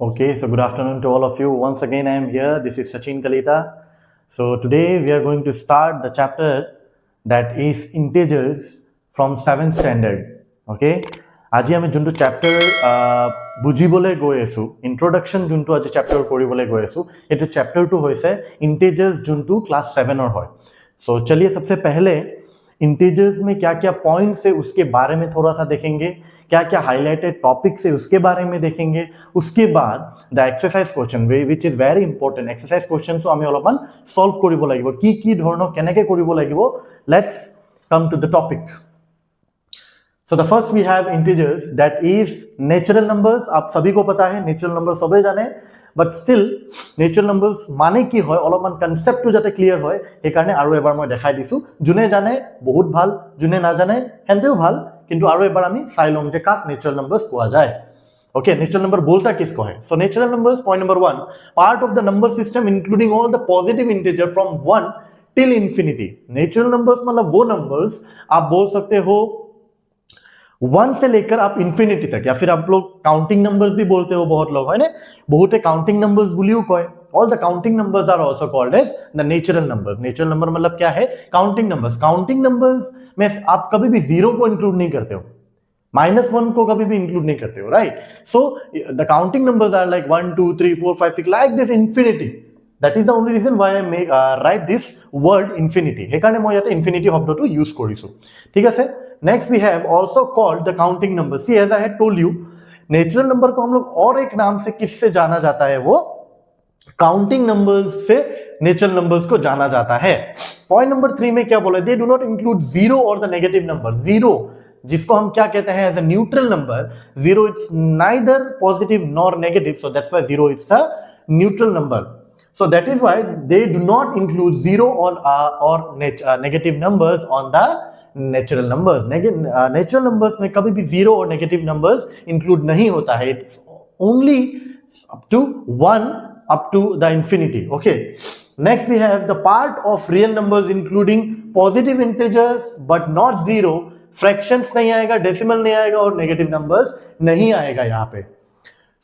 Okay, so good afternoon to all of you. Once again, I am here. This is Sachin Kalita. So today we are going to start the chapter that is integers from 7th standard. Okay, আজি আমি যোনটো chapter বুজিবলৈ গৈ আছো ইন্ট্ৰোডাকশন যোনটো আজি chapter কৰিবলৈ গৈ আছো এটো চ্যাপ্টাৰটো হৈছে इंटीजर्स যোনটো ক্লাस 7 হয় सो चलिए सबसे पहले इंटीजर्स में क्या क्या पॉइंट्स है उसके बारे में थोड़ा सा देखेंगे क्या क्या हाइलाइटेड टॉपिक्स है उसके बारे में देखेंगे उसके बाद the exercise question which is very important exercise question আমি অলপমান সলভ কৰিব লাগিব কি ধৰণৰ কেনেকৈ কৰিব লাগিব let's come to the topic So the first we have integers that is natural numbers आप सभी को पता है natural numbers सभी जाने but still natural numbers माने की হয় অলপমান কনসেপ্টটো যাতে ক্লিয়াৰ হয় এই কাৰণে আৰু এবাৰ মই দেখাই দিছো যোনে জানে বহুত ভাল যোনে না জানে হেনতেও ভাল কিন্তু আৰু এবাৰ আমি চাই লম যে কাক natural numbers কোৱা যায় Okay, natural number बोलता किसको है So natural numbers point number 1 part of the number system including all the positive integer from 1 till infinity natural numbers मतलब वो numbers आप बोल सकते हो 1 से लेकर आप इंफिनिटी तक या फिर आप लोग काउंटिंग नंबर्स भी बोलते हो बहुत लोग है ना बहुते काउंटिंग नंबर्स बुलियो कहे all the counting numbers are also called as the natural number मतलब क्या है काउंटिंग नंबर्स में आप कभी भी जीरो को इंक्लूड नहीं करते हो -1 को कभी भी इंक्लूड नहीं करते हो right so the counting numbers are like 1 2 3 4 5 6 like this infinity That is the only reason why I make write this word infinity. हेकाने मैं याते infinity शब्दটো use करिसु. ठीक है Next we have also called the counting number. See as I had told you, natural number को हम लोग और एक नाम से किससे जाना जाता है वो counting numbers से natural numbers को जाना जाता है. Point number 3 में क्या बोला? They do not include zero or the negative number. Zero जिसको हम क्या कहते हैं as a neutral number. Zero it's neither positive nor negative, so that's why zero it's a neutral number. So that is why they do not include zero on or negative numbers on the natural numbers. Natural numbers में कभी भी zero और negative numbers include नहीं होता है. It's only up to 1 up to the infinity. Okay. Next we have the part of real numbers including positive integers but not zero. Fractions नहीं आएगा, decimal नहीं आएगा और negative numbers नहीं आएगा यहाँ पे.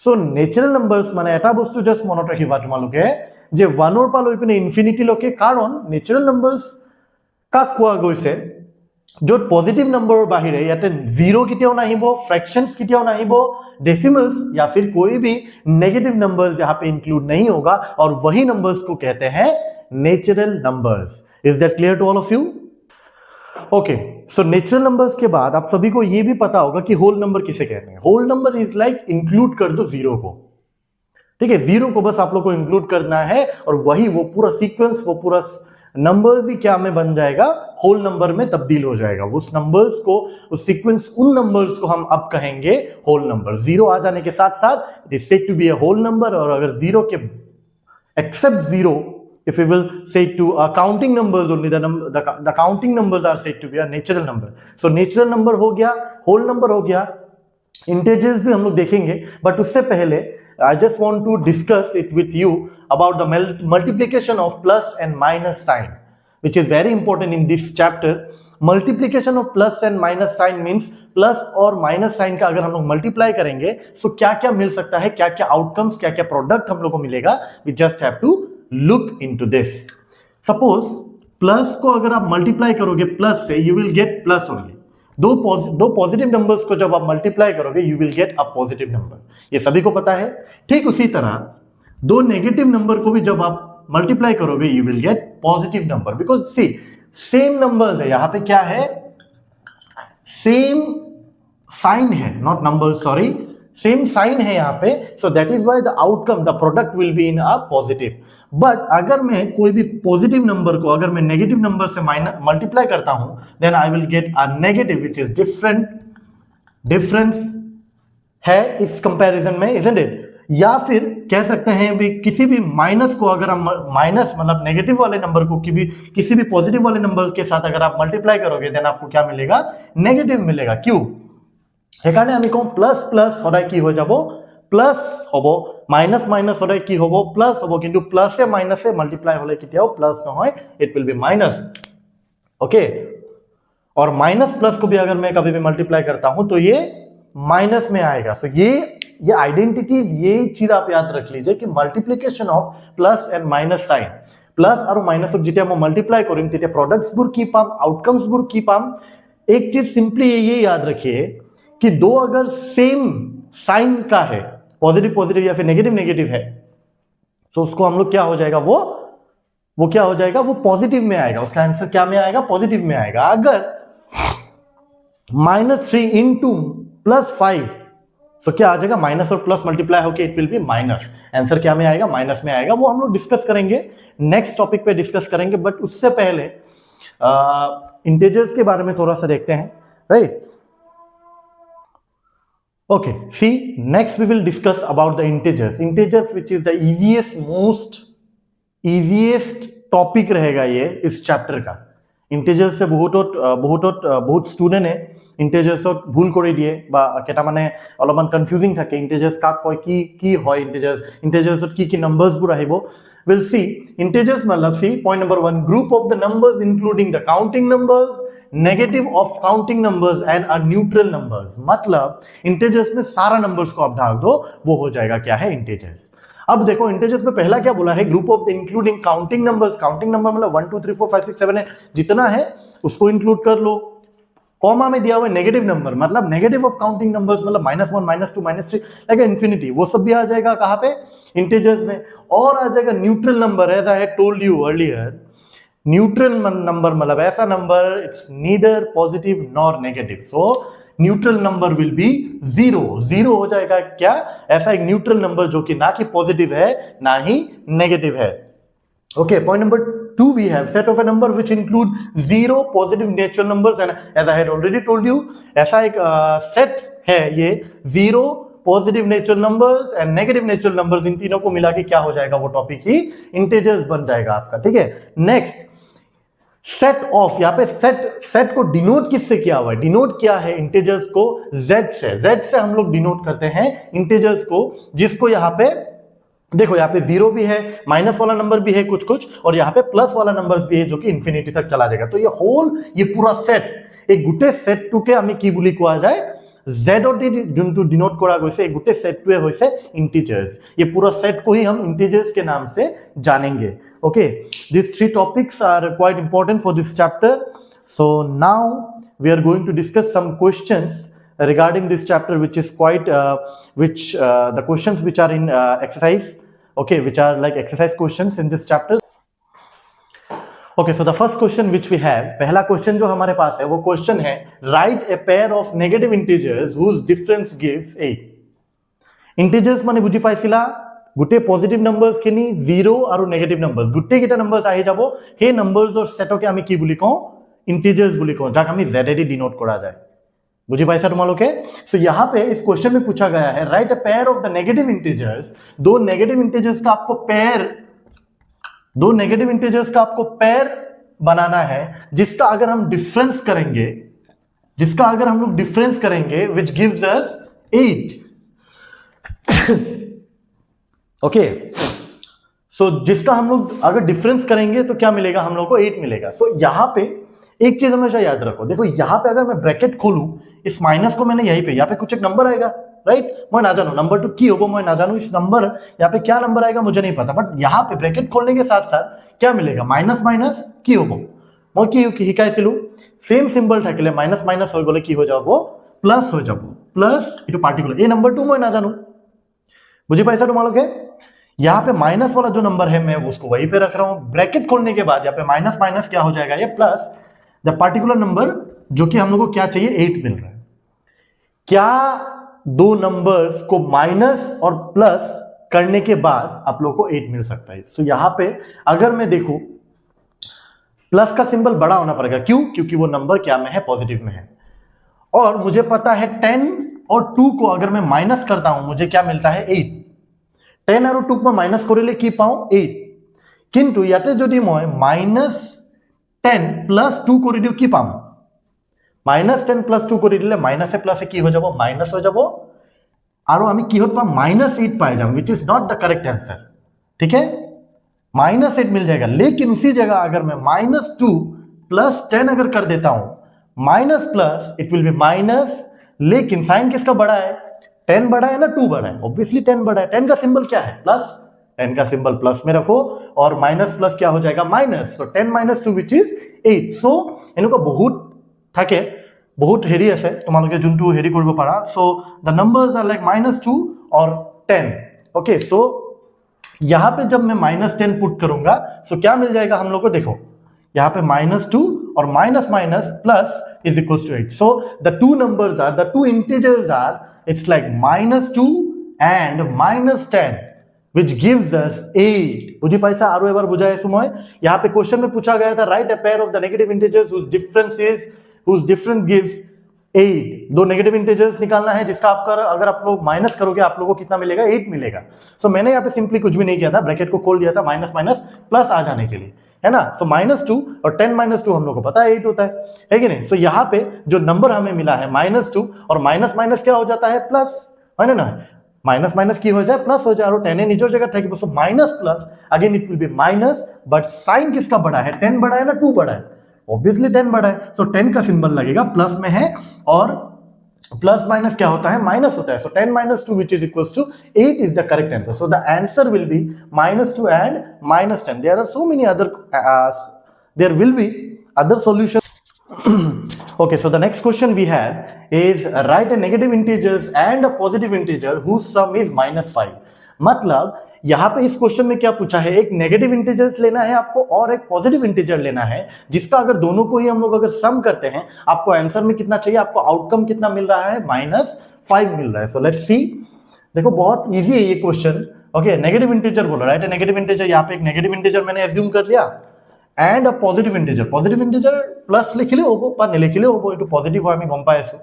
So natural numbers মানে এটা বস্তু জাস্ট মনত ৰাখিবা তোমালোকে যে 1 ৰ পৰা লৈ পিনে ইনফিনিটি লৈকে কাৰণ নেচাৰেল নাম্বাৰস কাক কোৱা গৈছে য'ত পজিটিভ নম্বৰৰ বাহিৰে ইয়াতে জিৰো কেতিয়াও নাহিব फ्रैक्शंस কেতিয়াও নাহিব डेसिमल्स या फिर कोई भी नेगेटिव नंबर्स यहाँ पे इंक्लूड नहीं होगा और वही नंबर्स को कहते हैं natural numbers is that clear to all of you okay so natural numbers के बाद आप सभी को ये भी पता होगा कि होल नंबर किसे कहते हैं whole number is like include कर दो जीरो को ठीक है जीरो को बस आप लोग को इंक्लूड करना है और वही वो पूरा सीक्वेंस वो पूरा नंबर्स ही क्या में बन जाएगा होल नंबर में तब्दील हो जाएगा उस नंबर्स को उस सीक्वेंस उन नंबर्स को हम अब कहेंगे होल नंबर जीरो आ जाने के साथ साथ it is said to be a whole number और अगर जीरो के except zero if we will say to counting numbers only the counting numbers are said to be a natural number so natural number हो गया whole number हो गया integers भी हम लोग देखेंगे but उससे पहले I just want to discuss it with you about the multiplication of plus and minus sign which is very important in this chapter multiplication of plus and minus sign means plus और minus sign का अगर हम लोग multiply करेंगे so क्या क्या मिल सकता है क्या क्या outcomes क्या क्या product हम लोग को मिलेगा we just have to look into this suppose plus को अगर आप multiply करोगे plus से you will get plus only दो पॉजिटिव नंबर्स को जब आप मल्टीप्लाई करोगे you will get a positive number ये सभी को पता है ठीक उसी तरह दो नेगेटिव नंबर को भी जब आप मल्टीप्लाई करोगे you will get positive number because see same numbers है यहां पे क्या है सेम साइन है not number sorry same sign है यहां पे so that is why the outcome the product will be in a positive but अगर मैं कोई भी पॉजिटिव नंबर को अगर मैं नेगेटिव नंबर से मल्टीप्लाई करता हूं then I will get a negative which is difference है इस कंपैरिजन में इजंट इट या फिर कह सकते हैं भी किसी भी माइनस को अगर हम माइनस मतलब नेगेटिव वाले नंबर को किसी भी पॉजिटिव वाले नंबर के साथ अगर आप मल्टीप्लाई करोगे देन आपको क्या मिलेगा नेगेटिव मिलेगा क्यों সেইকাৰণে আমি কম প্লাস প্লাস সদায় কি হৈ যাব প্লাস হ'ব মাইনাস মাইনাস সদায় কি হ'ব প্লাস হ'ব কিন্তু প্লাসে মাইনাসে মাল্টিপ্লাই হলে কিতিয়াও প্লাস নহয় it will be minus okay और माइनस प्लस को भी अगर मैं कभी भी मल्टीप्लाई करता हूं तो ये माइनस में आएगा सो ये ये आइडेंटिटी, ये चीज आप याद रख लीजिए कि multiplication of plus and minus sign, plus और माइनस যেটা हम मल्टीप्लाई करें तेरे प्रोडक्ट्स बुर की पाम, आउटकम्स बुर की पाम। एक चीज सिंपली ये याद रखिए कि दो अगर सेम साइन का है, पॉजिटिव पॉजिटिव या फिर नेगेटिव नेगेटिव है, तो उसको हम लोग क्या हो जाएगा, वो क्या हो जाएगा, वो पॉजिटिव में आएगा। उसका आंसर क्या में आएगा, पॉजिटिव में आएगा। अगर -3 इंटू +5, तो क्या आ जाएगा, माइनस और प्लस मल्टीप्लाई होकर it will be minus. Answer क्या में आएगा, माइनस में आएगा। वो हम लोग डिस्कस करेंगे, नेक्स्ट टॉपिक पे डिस्कस करेंगे। बट उससे पहले इंटीजर्स के बारे में थोड़ा सा देखते हैं, right. Okay, see, next we will discuss about the integers. Integers, which is the easiest topic रहेगा ये इस चैप्टर का। इंटीजर्स से बहुत स्टूडेंट है इंटीजर्सত ভুল কৰি দিয়ে বা কেটা মানে অলপমান কনফিউজিং থাকে। ইন্টিজার্স কাক কয়, কি হয় ইন্টিজার্সত কি নাম্বারসবোৰ আহিব। We'll see integers मतलब see point number 1, group of the numbers including the counting numbers, negative of counting numbers and a neutral numbers। मतलब इंटीजर्स में सारा नंबर्स को आप ढाल दो, वो हो जाएगा क्या है, इंटीजर्स। अब देखो इंटीजर्स में पहला क्या बोला है, group of the including counting numbers. Counting number मतलब 1 2 3 4 5 6 7 8 जितना है उसको इंक्लूड कर लो। कॉमा में दिया हुआ नेगेटिव नंबर मतलब नेगेटिव ऑफ काउंटिंग नंबर्स मतलब -1 -2 -3 लाइक इन्फिनिटी, वो सब भी आ जाएगा कहाँ पे, इंटीजर्स में। और आ जाएगा neutral number, as I had told you earlier. Neutral number मतलब ऐसा number it's neither positive nor negative, so neutral number will be 0 हो जाएगा क्या, ऐसा एक न्यूट्रल नंबर जो कि ना कि पॉजिटिव है ना ही नेगेटिव है। Okay, point number 2 we have set of a number which include 0 positive natural numbers, and as I had already told you ऐसा एक सेट है ये 0 positive natural numbers and negative natural numbers, इन तीनों को मिला के क्या हो जाएगा, वो टॉपिक ही इंटीजर्स बन जाएगा आपका। ठीक है, नेक्स्ट सेट ऑफ, यहाँ पे सेट को डिनोट किससे किया हुआ है, डिनोट किया है इंटीजर्स को z से हम लोग डिनोट करते हैं इंटीजर्स को, जिसको यहाँ पे देखो यहाँ पे 0 भी है, माइनस वाला नंबर भी है कुछ और यहाँ पे प्लस वाला नंबर भी है जो कि इन्फिनिटी तक चला जाएगा। तो ये पूरा सेट एक गुटे सेटटुके আমি কি বুলি কোৱা যায়, z যোনটো ডিনোট কৰা গৈছে এই গুटे सेटटुए হৈছে इंटीजर्स। ये पूरा सेट को ही हम इंटीजर्स के नाम से जानेंगे। Okay, these 3 topics are quite important for this chapter. So now we are going to discuss some questions regarding this chapter, which is quite the questions which are in exercise, okay, which are like exercise questions in this chapter. Okay, so the first question which we have, पहला question जो हमारे पास है वो question है, write a pair of negative integers whose difference gives 8। Integers माने बुझी पाइছিলা गुटे positive numbers খিনি 0 আৰু নেগেটিভ नंबर्स गुटे किटा नंबर्स আহি যাব, সেই नंबर्सৰ সেটকে আমি কি বুলি কওঁ, इंटीजर्स বুলি কওঁ, যাক আমি z দি ডিনোট কৰা যায়। बुझी पाइसा तुम्हारे। सो यहाँ पे इस क्वेश्चन में पूछा गया है, right a pair of the negative integers, दो नेगेटिव इंटीजर्स का आपको पेयर बनाना है, जिसका अगर हम डिफरेंस करेंगे विच गिव्स अस 8। ओके, सो जिसका हम लोग अगर डिफरेंस करेंगे तो क्या मिलेगा, हम लोग को 8 मिलेगा। सो यहाँ पे एक चीज हमेशा याद रखो, देखो यहाँ पे अगर मैं ब्रैकेट खोलूं, इस माइनस को मैंने यहीं पे, यहाँ पे कुछ एक नंबर आएगा, राइट, मैं ना जानू नंबर 2 की होगा, मैं ना जानू इस नंबर यहाँ पे क्या नंबर आएगा मुझे नहीं पता, बट यहाँ पे ब्रैकेट खोलने के साथ साथ क्या मिलेगा, माइनस माइनस की होगा, मैं की हिकाइছিলো सेम सिंबल থাকিলে माइनस माइनस हो गले की हो जाब, प्लस हो जाब, प्लस इटू पार्टिकुलर ये नंबर 2 मैं ना जानू। बुझी पाइसा तुम्हारे। यहाँ पे माइनस वाला जो नंबर है मैं उसको वहीं पे रख रहा हूं, ब्रैकेट खोलने के बाद यहाँ पे माइनस माइनस क्या हो जाएगा, ये प्लस द पार्टिकुलर नंबर जो कि हम लोग को क्या चाहिए, 8 मिल रहा है। क्या दो नंबर्स को माइनस और प्लस करने के बाद आप लोग को 8 मिल सकता है। सो यहां पे अगर मैं देखूं, प्लस का सिंबल बड़ा होना पड़ेगा, क्यों, क्योंकि वो नंबर क्या में है, पॉजिटिव में है। और मुझे पता है 10 और 2 को अगर मैं माइनस करता हूं मुझे क्या मिलता है, 8। 10 और 2 को माइनस करिले की पाऊं 8, किंतु याते जदि मैं -10 + 2 কৰি দিও কি পাম, -10 + 2 কৰি দিলে মাইনাসে প্লাসে কি হৈ যাব, মাইনাস হৈ যাব, আৰু আমি কিহত পাম, -8 পাই যাম, which is not the correct answer। ठीक है, -8 मिल जाएगा, लेकिन उसी जगह अगर मैं -2 + 10 अगर कर देता हूं, minus plus it will be minus, लेकिन साइन किसका बड़ा है, 10 बड़ा है ना 2 बड़ा है, ऑब्वियसली 10 बड़ा है। 10 का सिंबल क्या है? प्लस, 10 का सिंबल प्लस में रखो और माइनस प्लस क्या हो जाएगा? Minus. So 10 minus 2 which is 8। सो এনেকুৱা বহুত হেৰি আছে তোমালোকে যোনটো হেৰি কৰিব পাৰা। So the numbers are like -2 और 10। ओके, सो यहां पे जब मैं -10 पुट करूंगा सो क्या मिल जाएगा हम लोग को? देखो यहां पे -2 और minus minus plus is equal to 8। So the two numbers are, the two integers are, it's like -2 and -10 which gives us 8। बुझी पाइसा? आरो एक बार बुझाए सुमय। यहाँ पे क्वेश्चन में पूछा गया था right a pair of the negative integers whose difference gives 8। दो नेगेटिव इंटीजर्स निकालना है जिसका आपका अगर आप लोग माइनस करोगे आप लोगों को कितना मिलेगा? 8 मिलेगा। सो मैंने यहाँ पे सिंपली कुछ भी नहीं किया था, ब्रैकेट को खोल दिया था माइनस माइनस प्लस आ जाने के लिए, है ना। सो -2 और 10 - 2 हम लोग को पता है 8 होता है कि नहीं। सो यहाँ पे जो नंबर हमें मिला है -2 और माइनस माइनस क्या हो जाता है? प्लस, है ना। माइनस माइनस की हो जाए प्लस हो जाए और 10 निजोर जगह थे। So minus plus again it will be minus, but sign किसका बड़ा है? 10 बड़ा है ना 2 बड़ा है? ऑब्वियसली 10 बड़ा है। सो 10 का सिंबल लगेगा, प्लस में है और प्लस माइनस क्या होता है? माइनस होता है। So 10 - 2 which is equals to 8 is the correct answer. So the answer will be -2 and -10। There are so many other there will be other solutions। Okay, so the next question we have is write a negative integers and a positive integer whose sum is -5। मतलब यहां पे इस question में क्या पूछा है? एक negative integers लेना है आपको और एक पॉजिटिव इंटीजर लेना है जिसका अगर दोनों को ही हम लोग अगर सम करते हैं आपको आंसर में कितना चाहिए? आपको आउटकम कितना मिल रहा है? -5 मिल रहा है। So let's see. देखो बहुत इजी है ये क्वेश्चन। ओके, नेगेटिव इंटीजर बोला, राइट? नेगेटिव इंटीजर, यहाँ पे एक नेगेटिव इंटीजर मैंने एज्यूम कर लिया and a positive integer plus लिखिले होबो বা নিলিখিলে होबो, এটো পজিটিভ হয় আমি গম পাই আছো।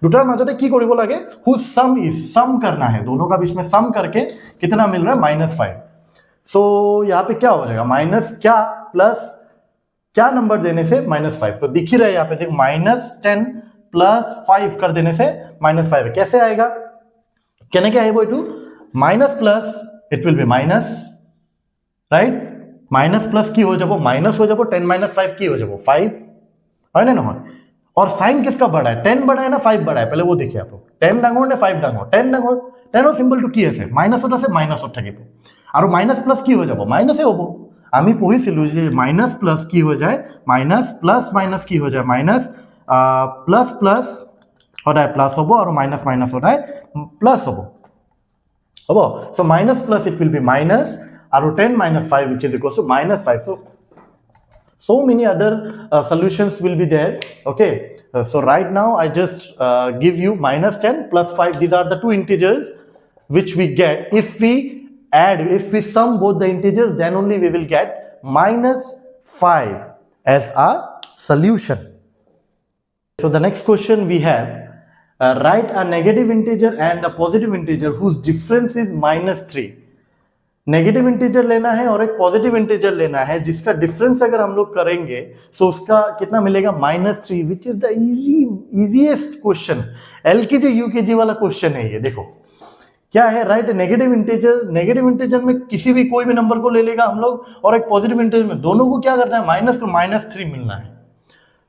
দুটার মাজতে কি কৰিব লাগে? whose sum is, सम करना है, दोनों का बीच में सम करके कितना मिल रहा है? -5। सो यहाँ पे क्या हो जाएगा? माइनस क्या प्लस क्या नंबर देने से? -5। तो दिख ही रहा है यहाँ पे, देखो -10 प्लस 5 कर देने से -5 है। कैसे आएगा? कहने क्या है वो? इटू minus plus it will be minus, right? Minus plus की हो जाबो माइनस हो जाबो, 10 - 5 की हो जाबो 5, है ना। নহয় और साइन किसका बड़ा है? 10 बड़ा है ना 5 बड़ा है? पहले वो देखिए आप लोग। 10 ডাঙৰ ने 5 ডাঙৰ? 10 ডাঙৰ। 10 ৰ সিম্বলটো কি আছে? মাইনাছত আছে, মাইনাছত থাকিব আৰু মাইনাস প্লাস কি হৈ যাব? মাইনাসে হ'ব। আমি পঢ়িছিলো যে মাইনাস প্লাস কি হৈ যায়? মাইনাস প্লাস মাইনাস কি হৈ যায়? মাইনাস প্লাস প্লাস সদায় প্লাস হ'ব আৰু মাইনাস মাইনাস সদায় প্লাস হ'ব। হ'ব। So minus plus it will be minus আৰু 10 - 5 which is equals to -5। So many other solutions will be there। Okay, so right now I just give you -10 plus 5। These are the two integers which we get if we add, if we sum both the integers, then only we will get -5 as our solution। So the next question we have write a negative integer and a positive integer whose difference is -3। Negative integer लेना है और एक positive integer लेना है जिसका difference अगर हम लोग करेंगे तो उसका कितना मिलेगा? -3, which is the easiest question. LKG UKG वाला क्वेश्चन है ये। देखो क्या है? Right, negative integer. Negative integer में किसी भी कोई भी नंबर को ले लेगा हम लोग और एक पॉजिटिव इंटीजर में दोनों को क्या करना है? माइनस को -3 मिलना है।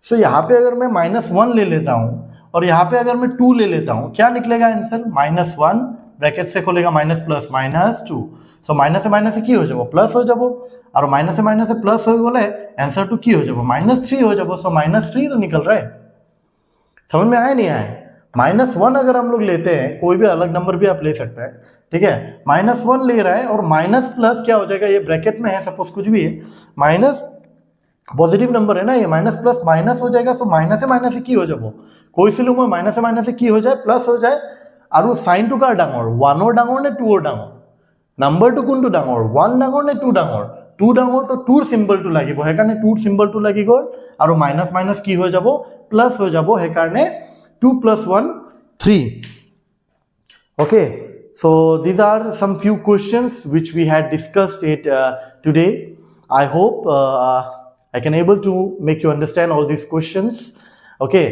सो यहाँ पे अगर मैं -1 ले लेता हूं और यहाँ पे अगर मैं 2 ले लेता हूं, क्या निकलेगा आंसर? -1 ब्रैकेट से खोलेगा माइनस प्लस -2। सो माइनस से माइनस की हो जाबो प्लस हो जाबो और माइनस से प्लस हो गले आंसर टू की हो जाबो? -3 हो जाबो। सो -3 तो निकल रहा है। समझ में आया नहीं आया? -1 अगर हम लोग लेते हैं, कोई भी अलग नंबर भी आप ले सकते हैं, ठीक है। -1 ले रहा है और माइनस प्लस क्या हो जाएगा? ये ब्रैकेट में है, सपोज कुछ भी है, माइनस पॉजिटिव नंबर है ना ये, माइनस प्लस माइनस हो जाएगा। सो माइनस से की हो जाबो, कोई सी लूँ माइनस से की हो जाए प्लस हो जाए और साइन टू कार डाঙर? 1 डाঙर ने 2 डाঙर? Number two कोनटू डाঙर? 1 डाঙर ने 2 डाঙर? 2 डाঙर तो 2 सिम्बल टू লাগিব, हेकारणे 2 सिम्बल टू লাগি গল আৰু माइनस माइनस की हो যাব? प्लस हो যাব, हेकारणे 2 + 1 3। Okay, so these are some few questions which we had discussed it today। I hope I can able to make you understand all these questions। Okay,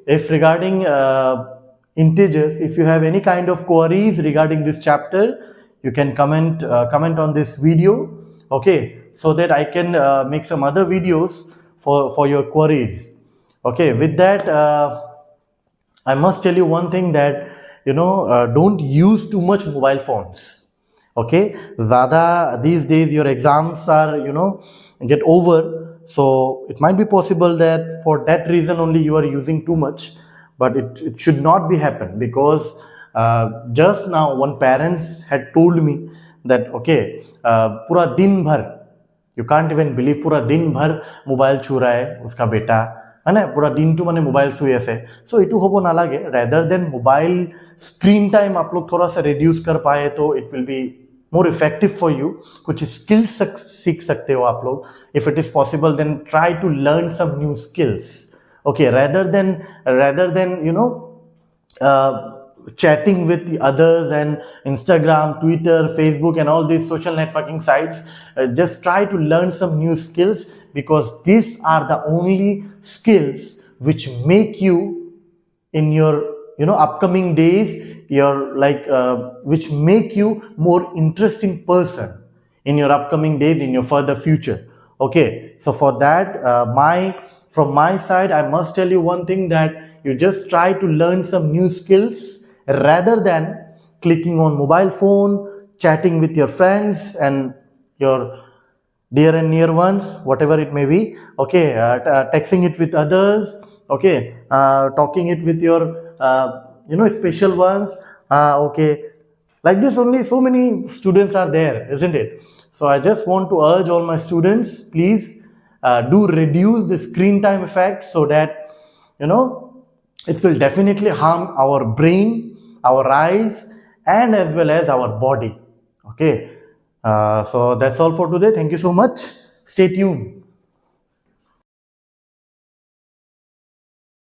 if regarding integers, if you have any kind of queries regarding this chapter, you can comment on this video, okay, so that I can make some other videos for your queries। Okay, with that I must tell you one thing, that don't use too much mobile phones. Okay, Zada, these days your exams are, get over. So it might be possible that for that reason only you are using too much, but it should not be happen, because just now one parents had told me that, okay, pura din bhar, you can't even believe, पूरा दिन भर mobile छू रहा है उसका बेटा, है ना, पूरा दिन टू मैंने मोबाइल छुई आसे। सो इटू होबो ना लगे, rather than mobile screen time आप लोग थोड़ा सा रिड्यूस कर पाए तो it will be more effective for you. कुछ स्किल्स सीख सकते हो आप लोग, if it is possible then try to learn some new skills, okay, rather than chatting with the others and Instagram, Twitter, Facebook and all these social networking sites. Just try to learn some new skills, because these are the only skills which make you in your upcoming days, which make you more interesting person in your upcoming days, in your further future. Okay, so for that, from my side I must tell you one thing, that you just try to learn some new skills rather than clicking on mobile phone, chatting with your friends and your dear and near ones, whatever it may be. Okay, texting it with others. Okay, talking it with your special ones. Okay, like this only so many students are there, isn't it? So I just want to urge all my students, please do reduce the screen time effect, so that it will definitely harm our brain, our eyes, and as well as our body. Okay, so that's all for today. Thank you so much. Stay tuned.